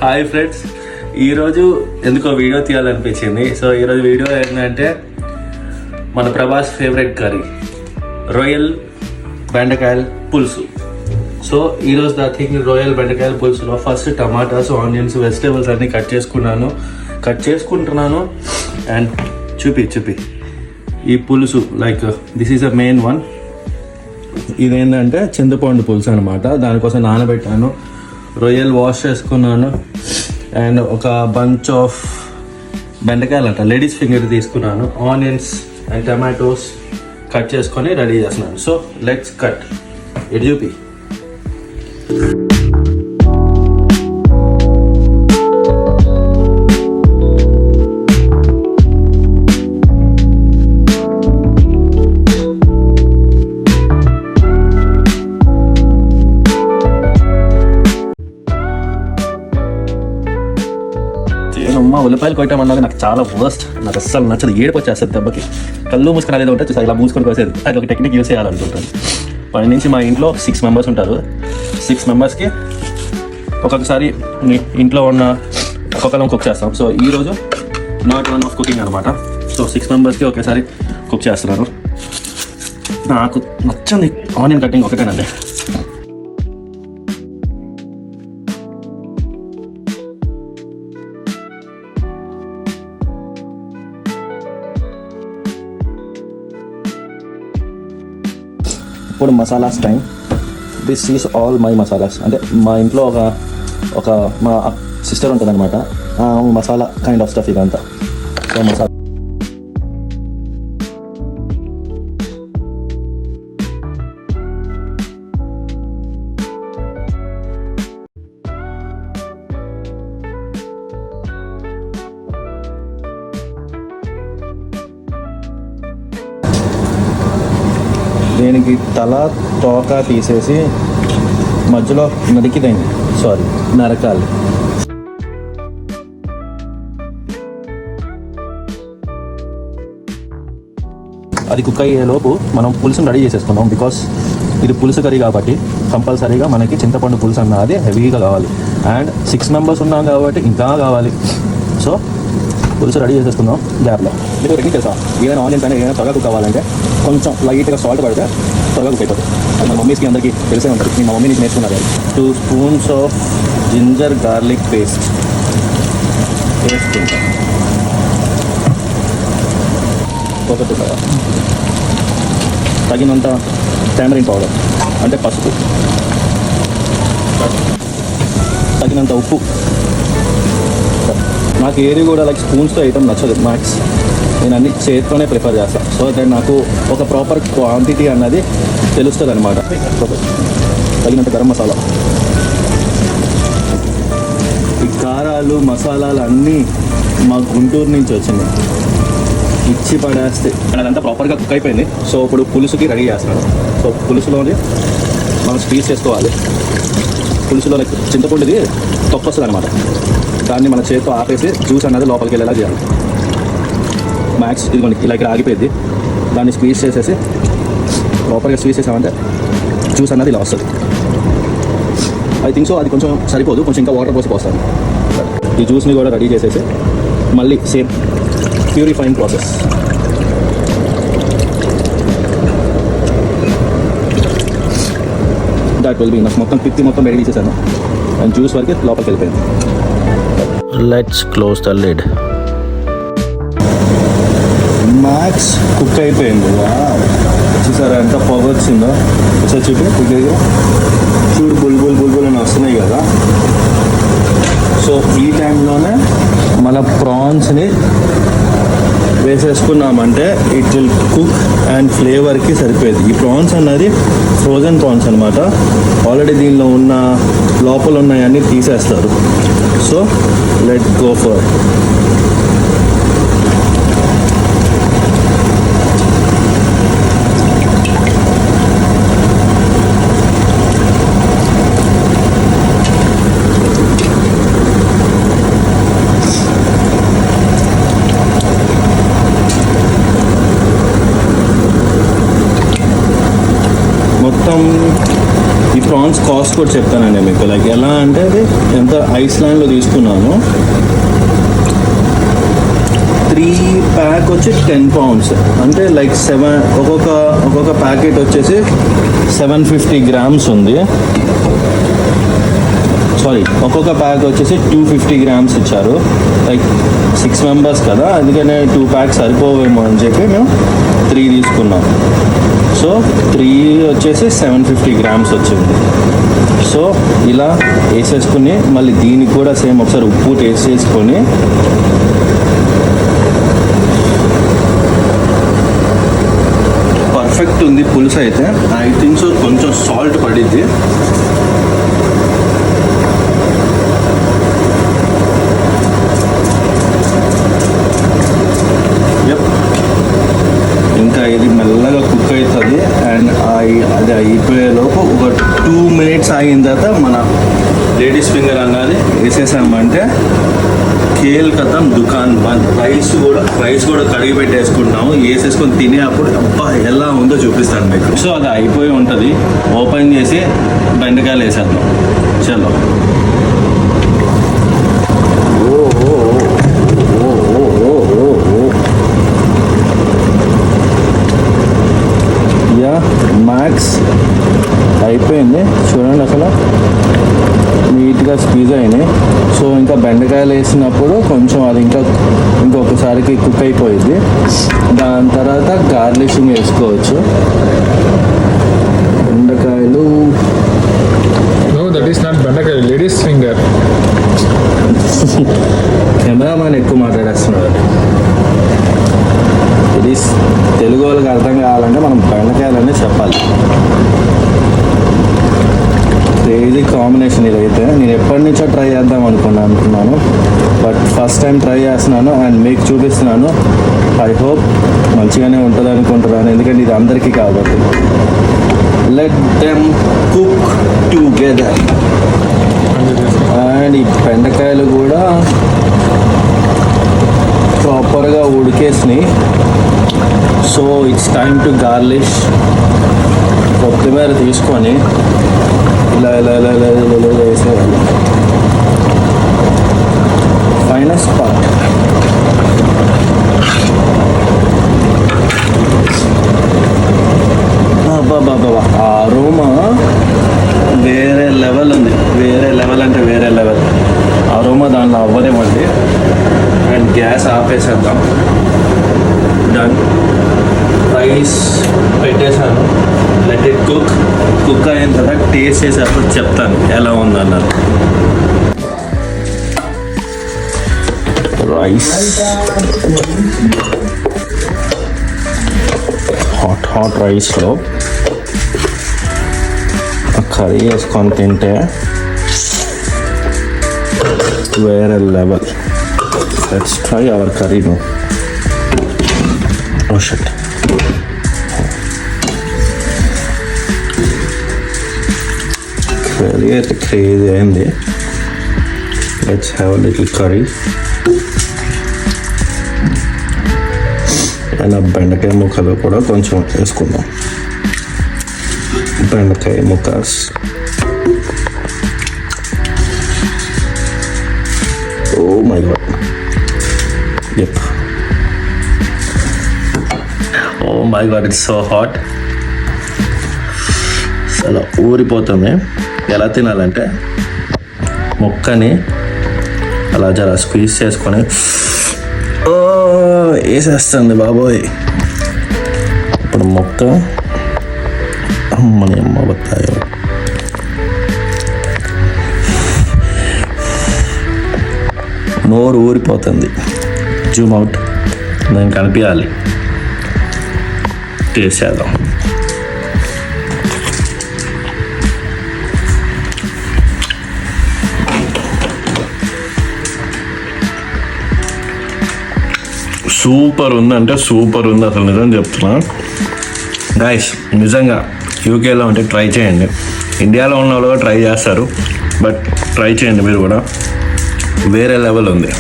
Hi friends, ఈరోజు ఎందుకో video తీయాలనిపించింది. So ఈరోజు వీడియో ఏంటంటే మన ప్రభాస్ ఫేవరెట్ కర్రీ రొయ్యల్ బెండకాయల పులుసు. సో ఈరోజు ద థింగ్ రొయ్యల్ బెండకాయల పులుసులో ఫస్ట్ టమాటాస్, ఆనియన్స్, వెజిటేబుల్స్ అన్నీ కట్ చేసుకుంటున్నాను అండ్ చూపి ఈ పులుసు like this is a main one. ఇదేంటంటే చింతపండు పులుసు అనమాట. దానికోసం నానబెట్టాను, రొయ్యలు వాష్ చేసుకున్నాను అండ్ ఒక బంచ్ ఆఫ్ బెండకాయలు అంట లేడీస్ ఫింగర్ తీసుకున్నాను. ఆనియన్స్ అండ్ టమాటోస్ కట్ చేసుకొని రెడీ చేస్తున్నాను. So let's cut it. చూపి ఉల్లిపాయలు కొట్టడం అన్నది నాకు చాలా వర్స్ట్. నాకు అస్సలు నచ్చదు, ఏడుపు వచ్చేస్తుంది దెబ్బకి. కళ్ళు మూసుకొని అనేది ఉంటే ఇలా మూసుకొని కోసేది. అది ఒక టెక్నిక్ యూస్ చేయాలనుకుంటాను. పని నుంచి మా ఇంట్లో 6 మెంబర్స్ ఉంటారు. 6 మెంబర్స్కి ఒక్కొక్కసారి ఇంట్లో ఉన్న ఒక్కొక్కరం కుక్ చేస్తాం. సో ఈరోజు నాట్ వన్ ఆఫ్ కుకింగ్ అనమాట. సో 6 మెంబర్స్కి ఒకేసారి కుక్ చేస్తున్నాను. నాకు నచ్చంది ఆనియన్ కటింగ్ ఒకటేనండి. ఇప్పుడు masalas time. This is all my masalas. అంటే మా ఇంట్లో ఒక మా సిస్టర్ ఉంటుంది అనమాట, మసాలా కైండ్ ఆఫ్ స్టఫ్ ఇదంతా. సో మసాలా దీనికి తల తోక తీసేసి మధ్యలో నరకాలి. అది కుక్ అయ్యేలోపు మనం పులుసుని రెడీ చేసేసుకున్నాం. బికాస్ ఇది పులుసు కర్రీ కాబట్టి కంపల్సరీగా మనకి చింతపండు పులుసు అన్నది హెవీగా కావాలి. అండ్ 6 మెంబర్స్ ఉన్నాం కాబట్టి ఇంకా కావాలి. సో పులుసు రెడీ చేసేసుకుందాం గ్యాప్లో. మీకు టెక్నిక్ తెలుసా? ఏదైనా ఆనియన్స్ అయినా ఏదైనా త్వరగా కుక్ కావాలంటే కొంచెం లైట్గా సాల్ట్ పడితే త్వరగా కుక్ అయిపోతుంది. అది మన మమ్మీస్కి అందరికీ తెలిసే ఉంటుంది. నేను మా మమ్మీ నుంచి నేర్చుకున్నాను. 2 spoons of ginger garlic paste వేసుకుంటాం. తగినంత టామరిన్ పౌడర్ అంటే పసుపు, తగినంత ఉప్పు. నాకు ఏది కూడా లైక్ స్పూన్స్తో ఐటమ్ నచ్చదు మ్యాక్స్. నేను అన్ని చేతితోనే ప్రిఫర్ చేస్తాను. సో దట్ నాకు ఒక ప్రాపర్ క్వాంటిటీ అన్నది తెలుస్తుంది అనమాట. తగినంత గరం మసాలా. ఈ కారాలు మసాలాలు అన్నీ మా గుంటూరు నుంచి వచ్చినాయి. ఇచ్చి పడేస్తే అదంతా ప్రాపర్గా కుక్ అయిపోయింది. సో ఇప్పుడు పులుసుకి రెడీ చేస్తున్నాను. సో పులుసులోని మనం స్పీస్ చేసుకోవాలి. పులుసులో లైక్ చింతపండుది తొక్కు వస్తుంది అనమాట. దాన్ని మన చేతితో ఆపేసి జ్యూస్ అన్నది లోపలికి వెళ్ళేలా చేయాలి. మ్యాక్స్ ఇదిగోండి ఇలా ఇక్కడ ఆగిపోయింది. దాన్ని స్క్వీజ్ చేసేసి ప్రాపర్గా స్క్వీజ్ చేసామంటే జ్యూస్ అన్నది ఇలా వస్తుంది. ఐ థింక్ సో అది కొంచెం సరిపోదు, కొంచెం ఇంకా వాటర్ పోస్తాను. ఈ జ్యూస్ని కూడా రెడీ చేసేసి మళ్ళీ same purifying process. That will be నాకు మొత్తం పిత్తి మొత్తం రెడీ చేశాను అండ్ జ్యూస్ వరకు లోపలికి వెళ్ళిపోయింది. Let's close the lid. Max cook అయిపోయింది. చూసారా ఎంత పొగ వచ్చిందో? ఒకసారి చూడు బుల్బుల్ అని వస్తున్నాయి కదా. సో ఈ టైంలోనే మన ప్రాన్స్ని వేసేసుకున్నామంటే ఇట్ విల్ కుక్ అండ్ ఫ్లేవర్కి సరిపోయేది. ఈ ప్రాన్స్ అన్నది ఫ్రోజన్ ప్రాన్స్ అనమాట. ఆల్రెడీ దీనిలో ఉన్న లోపల ఉన్నాయన్నీ తీసేస్తారు. So let go for. మొత్తం ఈ ప్రాన్స్ కాస్ట్ కూడా చెప్తానండి మీకు. లైక్ ఎలా అంటే అది ఎంత ఐస్లాండ్లో తీసుకున్నాను. 3 ప్యాక్ వచ్చి 10 pounds, అంటే లైక్ ఒక్కొక్క ప్యాకెట్ వచ్చేసి 750 grams ఉంది. సారీ, ఒక్కొక్క ప్యాక్ వచ్చేసి 250 grams ఇచ్చారు. లైక్ 6 members కదా, అందుకనే 2 packs సరిపోవేమో అని చెప్పి మేము 3 తీసుకున్నాం. సో 3 వచ్చేసి 750 grams వచ్చింది. సో ఇలా వేసేసుకుని మళ్ళీ దీనికి కూడా సేమ్ ఒకసారి ఉప్పు టేస్ట్ చేసుకొని పర్ఫెక్ట్ ఉంది పులుసు అయితే. ఐ థింక్ సో కొంచెం సాల్ట్ పడిద్ది. ఇంకా ఇది మెల్లగా కుక్ అవుతుంది. అండ్ అది అయిపోయేలోపు ఒక 2 minutes ఆగిన తర్వాత మన లేడీస్ ఫింగర్ అన్నది వేసేసామంటే కేల్ కథం దుకాన్ బంద్. రైస్ కూడా కడిగి పెట్టేసుకుంటాము. వేసేసుకొని తినే అప్పుడు అబ్బా ఎలా ఉందో చూపిస్తాను మీకు. సో అది అయిపోయి ఉంటుంది. ఓపెన్ చేసి బెండకాయలు వేసేద్దాం. చలో. మ్యాక్స్ అయిపోయింది చూడండి, అసలు నీట్గా స్క్వీజ్ అయినాయి. సో ఇంకా బెండకాయలు వేసినప్పుడు కొంచెం అది ఇంకొకసారికి కుక్ అయిపోయింది. దాని తర్వాత గార్లిషింగ్ వేసుకోవచ్చు. బెండకాయలు దట్ ఈస్ నాట్ బెండకాయ, లేడీస్ ఫింగర్. కెమెరామ్యాన్ ఎక్కువ మాట్లాడేస్తున్నాడు. ఇది తెలుగు వాళ్ళకి అర్థం కావాలంటే మనం బెండకాయలనే చెప్పాలి. క్రేజీ కాంబినేషన్ ఇదైతే. నేను ఎప్పటి నుంచో ట్రై చేద్దాం అనుకున్నాను, బట్ ఫస్ట్ టైం ట్రై చేస్తున్నాను అండ్ మీకు చూపిస్తున్నాను. ఐ హోప్ మంచిగానే ఉంటుంది అనుకుంటున్నాను, ఎందుకంటే ఇది అందరికీ కాబట్టి. Let them cook together. And ఈ బెండకాయలు కూడా ప్రాపర్గా ఉడికేసినాయి. So it's time to garnish. కొత్తిమీర తీసుకొని ఇలా వేసేయాలి. Finest part. బాబా అరోమా వేరే లెవెల్ ఉంది. వేరే లెవెల్ అంటే వేరే లెవెల్ అరోమా దాంట్లో అవ్వదేమండి. అండ్ గ్యాస్ ఆపేసేద్దాం. డన్. రైస్ పెట్టేశాను. లెట్ ఇట్ కుక్ అయిన తర్వాత టేస్ట్ చేసేటప్పుడు చెప్తాను ఎలా ఉందన్నారు. రైస్ హాట్ రైస్లో కర్రీ వేసుకొని తింటే వేరే level. Let's try our curry నో. Oh shit. కర్రీ అయితే క్రేజీ అయింది. Let's have a little curry. And ఆ బెండకాయ ముక్కలు కూడా కొంచెం వేసుకుందాం. బెండకాయ ముక్కస్. Oh my God. Yup. Oh my God, it's so hot. అలా ఊరిపోతుంది. ఎలా తినాలంటే ముక్కని అలా జర స్క్వీజ్ చేసుకొని వేసేస్తుంది బాబోయ్. ఇప్పుడు ముక్క అమ్మని అమ్మ బత్తాయో. నోరు ఊరిపోతుంది. Zoom out. దానికి కనిపించాలి. టేస్ట్ చేద్దాం. సూపర్ ఉంది, అంటే సూపర్ ఉంది అసలు, నిజం చెప్తున్నా గైస్. నిజంగా యూకేలో ఉంటే ట్రై చేయండి. ఇండియాలో ఉన్న వాళ్ళు కూడా ట్రై చేస్తారు, బట్ ట్రై చేయండి మీరు కూడా. వేరే లెవెల్ ఉంది.